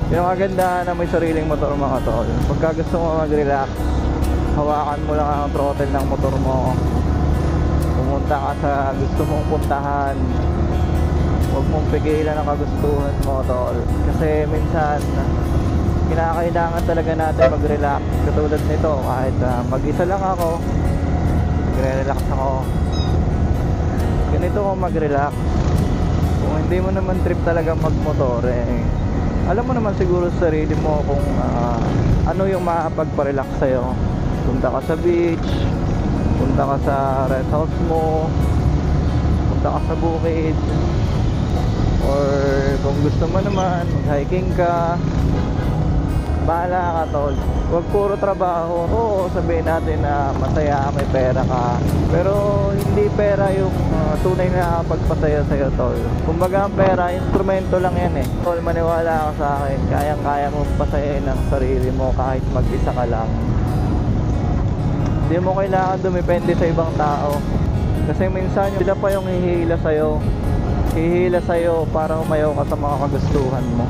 Yung kagandahan na may sariling motor mga tol, pagka gusto mo mag-relax, hawakan mo lang ang throttle ng motor mo, pumunta ka sa gusto mong puntahan, huwag mong pigilan ang kagustuhan mo tol. Kasi minsan kinakailangan talaga natin mag-relax. Katulad nito, kahit mag-isa lang ako, magre-relax ako. Ganito ko mag-relax. Kung hindi mo naman trip talaga magmotor, alam mo naman siguro sa sarili mo kung ano yung makakapagpa-relax sa'yo. Punta ka sa beach, punta ka sa rest house mo, punta ka sa bukid, or kung gusto mo naman mag-hiking ka, bahala ka tol. Huwag puro trabaho. Oo, sabihin natin na masaya, may pera ka, pero hindi pera yung tunay na pagpasaya sa'yo tol. Kumbaga ang pera, instrumento lang yan tol. Maniwala ka sa akin, kayang-kaya mo pasayain ang sarili mo kahit mag-isa ka lang. Hindi mo kailangan dumepende sa ibang tao, kasi minsan sila pa yung hihila sa'yo para umayaw ka sa mga kagustuhan mo.